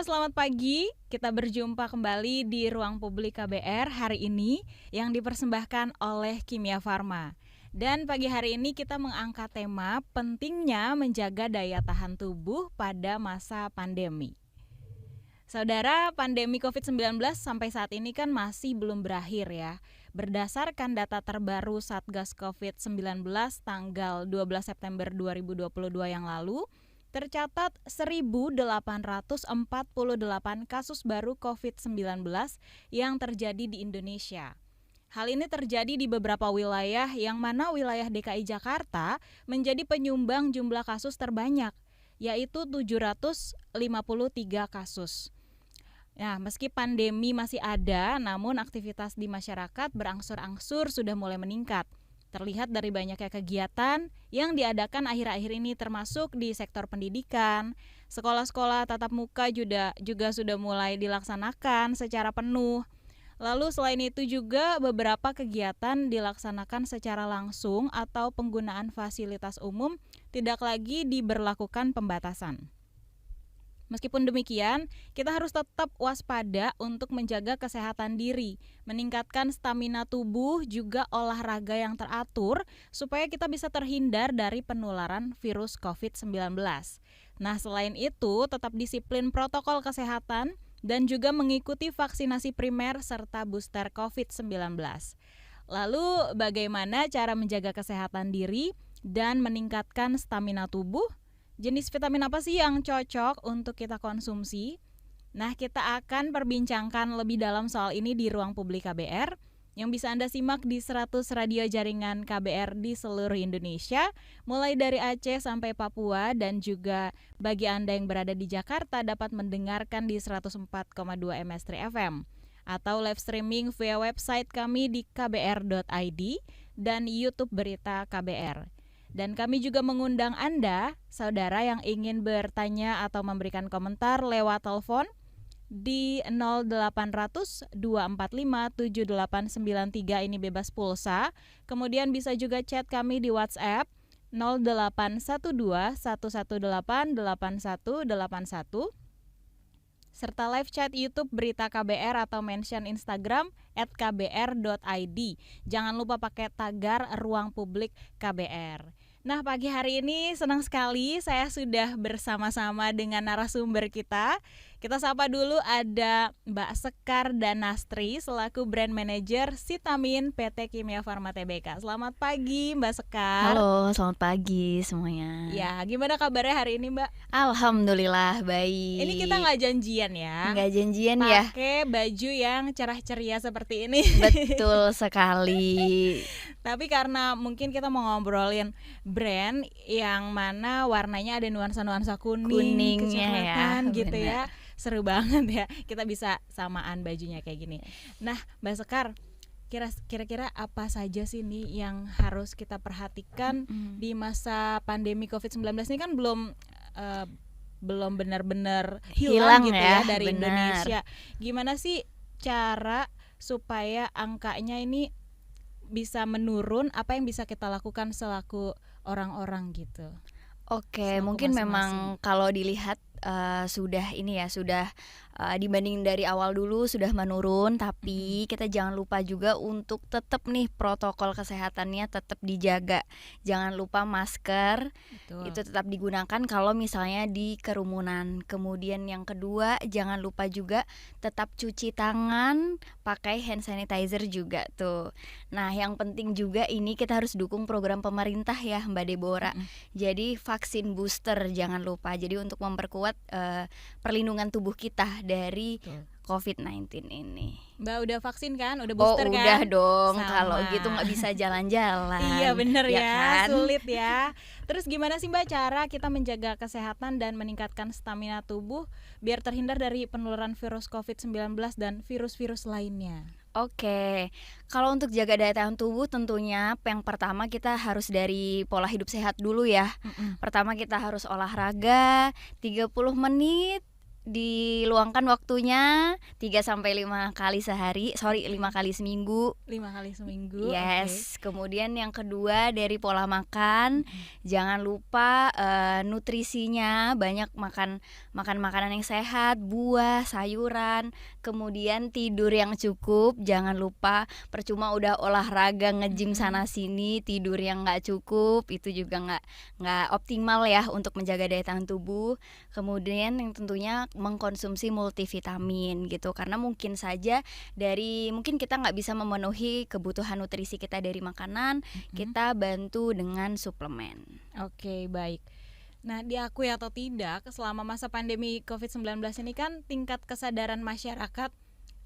selamat pagi. Kita berjumpa kembali di Ruang Publik KBR hari ini yang dipersembahkan oleh Kimia Farma. Dan pagi hari ini kita mengangkat tema pentingnya menjaga daya tahan tubuh pada masa pandemi. Saudara, pandemi COVID-19 sampai saat ini kan masih belum berakhir ya. Berdasarkan data terbaru Satgas COVID-19 tanggal 12 September 2022 yang lalu, tercatat 1.848 kasus baru COVID-19 yang terjadi di Indonesia. Hal ini terjadi di beberapa wilayah yang mana wilayah DKI Jakarta menjadi penyumbang jumlah kasus terbanyak, yaitu 753 kasus. Nah, meski pandemi masih ada, namun aktivitas di masyarakat berangsur-angsur sudah mulai meningkat. Terlihat dari banyaknya kegiatan yang diadakan akhir-akhir ini termasuk di sektor pendidikan. Sekolah-sekolah tatap muka juga sudah mulai dilaksanakan secara penuh. Lalu selain itu juga beberapa kegiatan dilaksanakan secara langsung atau penggunaan fasilitas umum tidak lagi diberlakukan pembatasan. Meskipun demikian, kita harus tetap waspada untuk menjaga kesehatan diri, meningkatkan stamina tubuh, juga olahraga yang teratur supaya kita bisa terhindar dari penularan virus COVID-19. Nah, selain itu, tetap disiplin protokol kesehatan dan juga mengikuti vaksinasi primer serta booster COVID-19. Lalu, bagaimana cara menjaga kesehatan diri dan meningkatkan stamina tubuh? Jenis vitamin apa sih yang cocok untuk kita konsumsi? Nah, kita akan perbincangkan lebih dalam soal ini di Ruang Publik KBR yang bisa Anda simak di 100 radio jaringan KBR di seluruh Indonesia, mulai dari Aceh sampai Papua, dan juga bagi Anda yang berada di Jakarta dapat mendengarkan di 104,2 MS3 FM atau live streaming via website kami di kbr.id dan YouTube Berita KBR. Dan kami juga mengundang Anda, saudara yang ingin bertanya atau memberikan komentar lewat telepon di 0800 245 7893 ini bebas pulsa. Kemudian bisa juga chat kami di WhatsApp 0812 118 8181 serta live chat YouTube Berita KBR atau mention Instagram @kbr.id. Jangan lupa pakai tagar Ruang Publik KBR. Nah, pagi hari ini senang sekali saya sudah bersama-sama dengan narasumber kita. Kita sapa dulu ada Mbak Sekar Danastri selaku Brand Manager Sitamin PT Kimia Farma Tbk. Selamat pagi Mbak Sekar. Halo, selamat pagi semuanya. Ya, gimana kabarnya hari ini Mbak? Alhamdulillah baik. Ini kita nggak janjian ya? Nggak janjian ya? Pakai baju yang cerah ceria seperti ini. Betul sekali. Tapi karena mungkin kita mau ngobrolin brand yang mana warnanya ada nuansa-nuansa Kuningnya kecoklatan ya, gitu bener. ya. Seru banget ya. Kita bisa samaan bajunya kayak gini. Nah, Mbak Sekar, kira-kira apa saja sih nih yang harus kita perhatikan di masa pandemi COVID-19 ini kan belum benar-benar hilang gitu ya dari bener. Indonesia. Gimana sih cara supaya angkanya ini bisa menurun, apa yang bisa kita lakukan selaku orang-orang gitu? Oke, Selaku mungkin masing-masing. memang kalau dilihat sudah dibanding dari awal dulu sudah menurun, tapi kita jangan lupa juga untuk tetap nih protokol kesehatannya tetap dijaga. Jangan lupa masker Betul. itu tetap digunakan kalau misalnya di kerumunan. Kemudian yang kedua, jangan lupa juga tetap cuci tangan, pakai hand sanitizer juga tuh. Nah, yang penting juga ini kita harus dukung program pemerintah ya Mbak Deborah. Jadi vaksin booster jangan lupa. Jadi untuk memperkuat perlindungan tubuh kita dari Betul. COVID-19 ini. Mbak udah vaksin kan? Udah booster kan? Udah dong. Sama. Kalau gitu nggak bisa jalan-jalan. Iya bener ya, kan? sulit ya. Terus gimana sih Mbak cara kita menjaga kesehatan dan meningkatkan stamina tubuh biar terhindar dari penularan virus COVID-19 dan virus-virus lainnya? Oke, kalau untuk jaga daya tahan tubuh tentunya yang pertama kita harus dari pola hidup sehat dulu ya. Pertama kita harus olahraga 30 menit diluangkan waktunya 3-5 kali sehari, 5 kali seminggu. 5 kali seminggu. Yes. Kemudian yang kedua dari pola makan, jangan lupa nutrisinya, banyak makan makanan yang sehat, buah, sayuran. Kemudian tidur yang cukup, jangan lupa, percuma udah olahraga nge-gym sana sini, tidur yang nggak cukup itu juga nggak optimal ya untuk menjaga daya tahan tubuh. Kemudian yang tentunya mengkonsumsi multivitamin gitu, karena mungkin kita nggak bisa memenuhi kebutuhan nutrisi kita dari makanan, kita bantu dengan suplemen. Oke, baik. Nah, diakui atau tidak, selama masa pandemi COVID-19 ini kan tingkat kesadaran masyarakat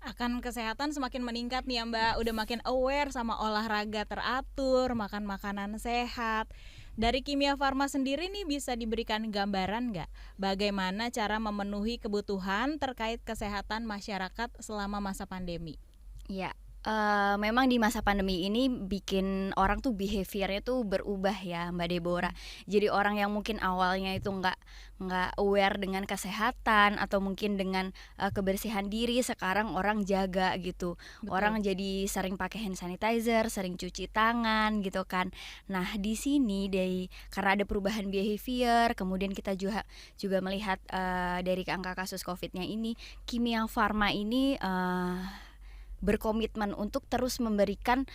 akan kesehatan semakin meningkat nih ya Mbak. Udah makin aware sama olahraga teratur, makan makanan sehat. Dari Kimia Farma sendiri nih bisa diberikan gambaran nggak bagaimana cara memenuhi kebutuhan terkait kesehatan masyarakat selama masa pandemi? Ya, memang di masa pandemi ini bikin orang tuh behaviornya tuh berubah ya Mbak Deborah. Jadi orang yang mungkin awalnya itu nggak aware dengan kesehatan atau mungkin dengan kebersihan diri, sekarang orang jaga gitu. Betul. Orang jadi sering pakai hand sanitizer, sering cuci tangan gitu kan. Nah di sini karena ada perubahan behavior, kemudian kita juga melihat dari angka kasus COVID-nya ini, Kimia Farma ini berkomitmen untuk terus memberikan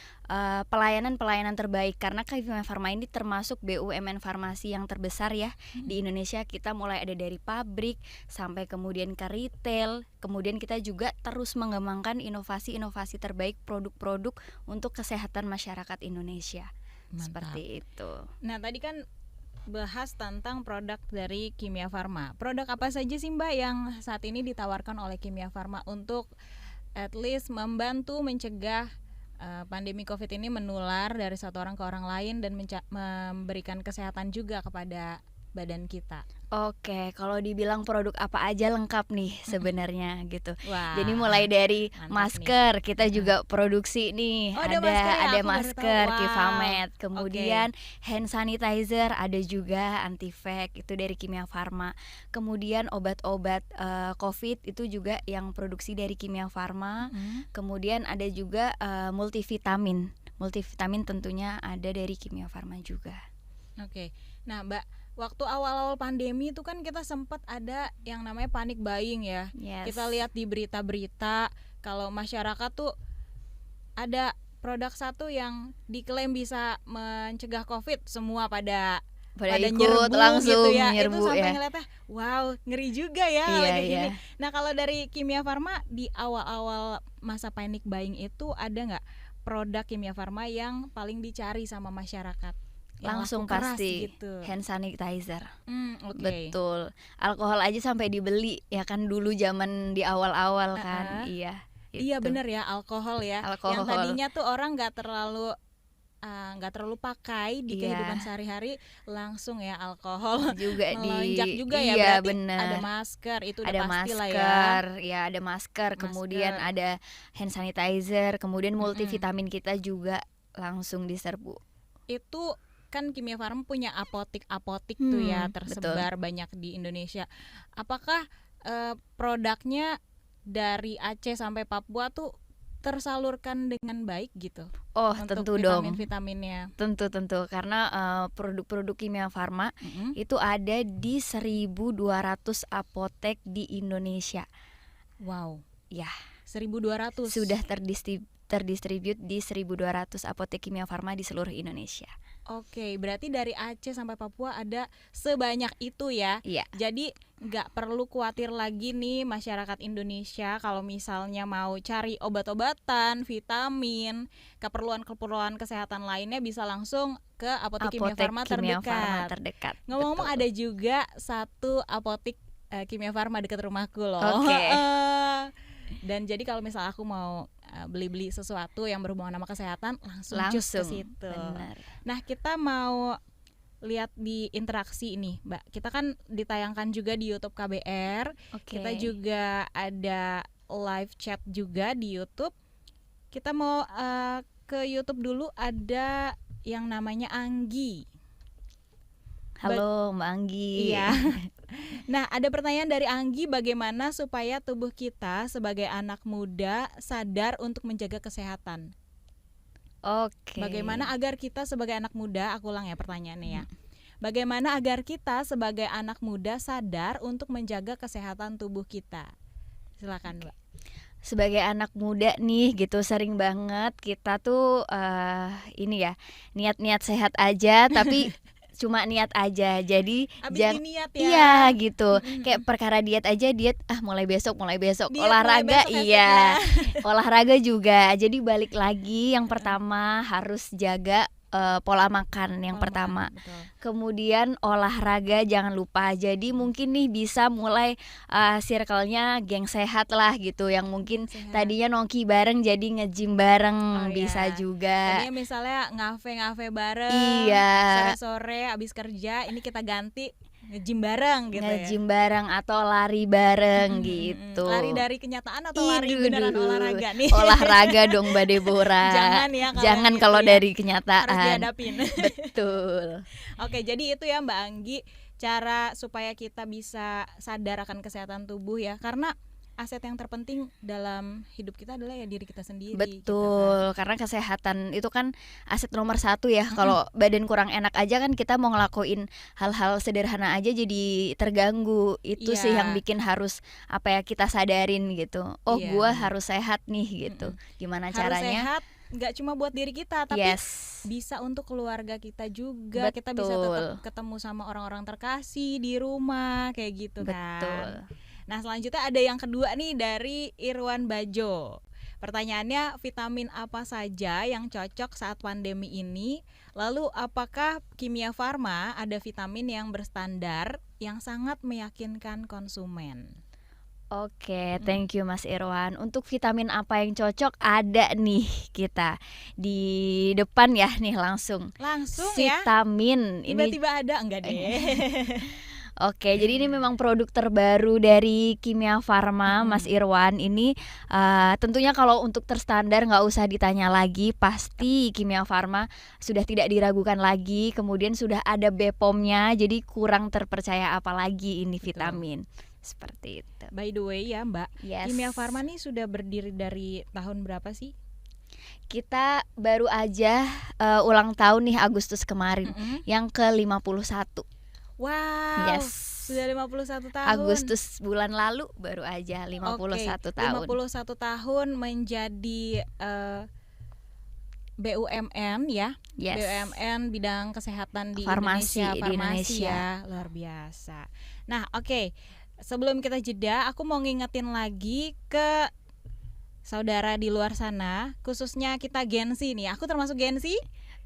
pelayanan terbaik, karena Kimia Farma ini termasuk BUMN farmasi yang terbesar ya di Indonesia. Kita mulai ada dari pabrik sampai kemudian ke retail, kemudian kita juga terus mengembangkan inovasi-inovasi terbaik, produk-produk untuk kesehatan masyarakat Indonesia. Mantap. Seperti itu. Nah tadi kan bahas tentang produk dari Kimia Farma. Produk apa saja sih Mbak yang saat ini ditawarkan oleh Kimia Farma untuk at least membantu mencegah pandemi COVID ini menular dari satu orang ke orang lain dan memberikan kesehatan juga kepada badan kita? Oke, kalau dibilang produk apa aja lengkap nih sebenarnya gitu. Wah, jadi mulai dari masker, kita juga produksi nih. Oh, ada masker wow. Kifamet, kemudian hand sanitizer, ada juga antifek itu dari Kimia Farma. Kemudian obat-obat COVID itu juga yang produksi dari Kimia Farma. Kemudian ada juga multivitamin. Multivitamin tentunya ada dari Kimia Farma juga. Oke. Nah, Mbak, waktu awal-awal pandemi itu kan kita sempat ada yang namanya panic buying ya. Yes. Kita lihat di berita-berita kalau masyarakat tuh ada produk satu yang diklaim bisa mencegah COVID, semua pada ikut, nyerbu langsung gitu ya. nyerbu, itu sampai ya. ngeliatnya, wow, ngeri juga ya lagi gini. Nah, kalau dari Kimia Farma di awal-awal masa panic buying itu ada nggak produk Kimia Farma yang paling dicari sama masyarakat? Langsung pasti gitu. Hand sanitizer. Okay. Betul. Alkohol aja sampai dibeli ya kan dulu zaman di awal-awal kan. Iya. Iya benar ya, alkohol ya. Alkohol. Yang tadinya tuh orang nggak terlalu pakai di kehidupan sehari-hari, langsung ya alkohol juga melonjak juga ya. Iya, berarti bener. Ada masker itu udah ada pasti masker, lah ya ada masker, kemudian ada hand sanitizer, kemudian multivitamin kita juga langsung diserbu. Itu kan Kimia Farma punya apotik tuh ya, tersebar betul. banyak di Indonesia. Apakah produknya dari Aceh sampai Papua tuh tersalurkan dengan baik gitu? Oh, tentu dong. Vitaminnya. Tentu karena produk-produk Kimia Farma itu ada di 1.200 apotek di Indonesia. Wow. Ya, 1.200. Sudah terdistribut di 1.200 apotek Kimia Farma di seluruh Indonesia. Oke, berarti dari Aceh sampai Papua ada sebanyak itu ya. Iya. Jadi nggak perlu khawatir lagi nih masyarakat Indonesia kalau misalnya mau cari obat-obatan, vitamin, keperluan kesehatan lainnya bisa langsung ke apotek Kimia Farma terdekat. Ngomong-ngomong, ada juga satu apotek Kimia Farma dekat rumahku loh. Oke. Dan jadi kalau misalnya aku mau beli sesuatu yang berhubungan sama kesehatan, langsung cus ke situ. Benar. Nah, kita mau lihat di interaksi ini, Mbak. Kita kan ditayangkan juga di YouTube KBR. Kita juga ada live chat juga di YouTube. Kita mau ke YouTube dulu, ada yang namanya Anggi. Halo Mbak Anggi. Iya. Nah, ada pertanyaan dari Anggi, bagaimana supaya tubuh kita sebagai anak muda sadar untuk menjaga kesehatan? Oke. Bagaimana agar kita sebagai anak muda, aku ulang ya pertanyaannya ya. Bagaimana agar kita sebagai anak muda sadar untuk menjaga kesehatan tubuh kita? Silakan, Mbak. Sebagai anak muda nih gitu, sering banget kita tuh ini ya, niat-niat sehat aja tapi cuma niat aja. Jadi Abis diniat ya. Iya gitu. Kayak perkara diet aja, mulai besok. Diet Olahraga mulai besok iya. Olahraga juga. Jadi balik lagi, yang pertama harus jaga pola makan yang pertama. Betul. Kemudian olahraga jangan lupa. Jadi mungkin nih bisa mulai circle-nya geng sehat lah gitu, yang mungkin tadinya nongki bareng jadi nge-gym bareng, bisa juga. Tadinya misalnya ngafe bareng. Iya. Sore-sore abis kerja ini kita ganti nge-gym bareng gitu nge-gym bareng atau lari bareng gitu. Lari dari kenyataan atau lari beneran olahraga nih? Olahraga dong Mbak Deborah. Jangan ya kalau gitu dari kenyataan. Harus dihadapin. Betul. Oke, jadi itu ya Mbak Anggi, cara supaya kita bisa sadar akan kesehatan tubuh ya. Karena aset yang terpenting dalam hidup kita adalah ya diri kita sendiri. Betul, karena kesehatan itu kan aset nomor 1 ya. Kalau badan kurang enak aja kan kita mau ngelakuin hal-hal sederhana aja jadi terganggu. Itu sih yang bikin harus kita sadarin gitu. Gua harus sehat nih gitu. Gimana harus caranya? Sehat nggak cuma buat diri kita, tapi bisa untuk keluarga kita juga. Betul. Kita bisa tetap ketemu sama orang-orang terkasih di rumah kayak gitu kan. Betul. Nah, selanjutnya ada yang kedua nih dari Irwan Bajo. Pertanyaannya, vitamin apa saja yang cocok saat pandemi ini? Lalu apakah Kimia Farma ada vitamin yang berstandar yang sangat meyakinkan konsumen? Oke, thank you Mas Irwan. Untuk vitamin apa yang cocok, ada nih kita di depan ya nih langsung ya? Vitamin tiba-tiba ada enggak deh? Oke, jadi ini memang produk terbaru dari Kimia Farma, Mas Irwan. Ini tentunya kalau untuk terstandar nggak usah ditanya lagi, pasti Kimia Farma sudah tidak diragukan lagi. Kemudian sudah ada BPOM-nya, jadi kurang terpercaya apalagi ini vitamin. Seperti itu. By the way ya Mbak, Kimia Farma nih sudah berdiri dari tahun berapa sih? Kita baru aja ulang tahun nih Agustus kemarin, yang ke-51. Wow, sudah 51 tahun. Agustus bulan lalu baru aja 51 tahun. 51 tahun menjadi BUMN ya. BUMN bidang kesehatan di Indonesia. Luar biasa. Nah, oke. Sebelum kita jeda, aku mau ngingetin lagi ke saudara di luar sana, khususnya kita Gen Z nih. Aku termasuk Gen Z?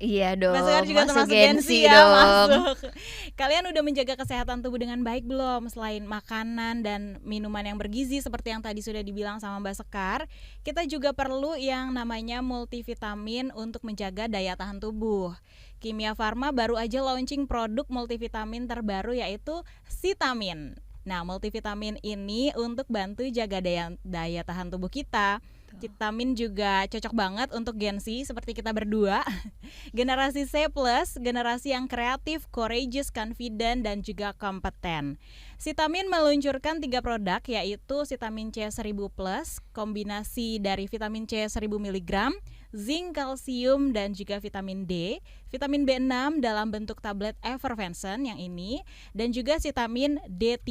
Iya dong. Mas Sekar juga termasuk Gen Z ya, masuk. Kalian udah menjaga kesehatan tubuh dengan baik belum? Selain makanan dan minuman yang bergizi seperti yang tadi sudah dibilang sama Mbak Sekar, kita juga perlu yang namanya multivitamin untuk menjaga daya tahan tubuh. Kimia Farma baru aja launching produk multivitamin terbaru yaitu Sitamin. Nah, multivitamin ini untuk bantu jaga daya tahan tubuh kita. Vitamin juga cocok banget untuk Gen Z seperti kita berdua. Generasi C+, generasi yang kreatif, courageous, confident, dan juga kompeten. Sitamin meluncurkan 3 produk yaitu Vitamin C 1000+, kombinasi dari vitamin C 1000 mg, zinc, kalsium, dan juga vitamin D, vitamin B6 dalam bentuk tablet effervescent yang ini, dan juga vitamin D3.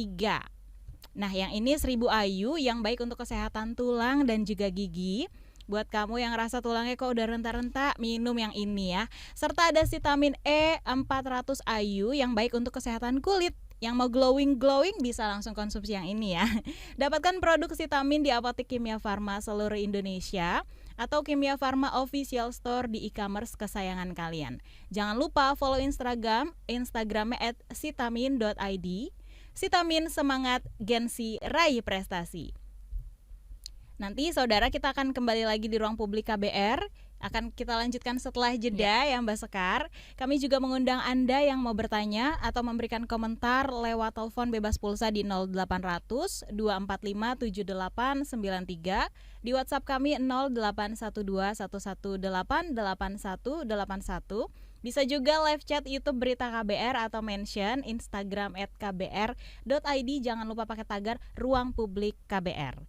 Nah, yang ini 1000 IU yang baik untuk kesehatan tulang dan juga gigi. Buat kamu yang rasa tulangnya kok udah renta-renta, minum yang ini ya. Serta ada vitamin E 400 IU yang baik untuk kesehatan kulit. Yang mau glowing bisa langsung konsumsi yang ini ya. Dapatkan produk vitamin di apotek Kimia Farma seluruh Indonesia atau Kimia Farma Official Store di e-commerce kesayangan kalian. Jangan lupa follow Instagramnya @sitamin.id. Sitamin, semangat Gen Z, raih prestasi. Nanti saudara, kita akan kembali lagi di ruang publik KBR. Akan kita lanjutkan setelah jeda ya Mbak Sekar. Kami juga mengundang Anda yang mau bertanya atau memberikan komentar lewat telepon bebas pulsa di 0800 245 7893, di WhatsApp kami 0812 118 8181, Bisa juga live chat YouTube Berita KBR atau mention Instagram @kbr.id. Jangan lupa pakai tagar Ruang Publik KBR.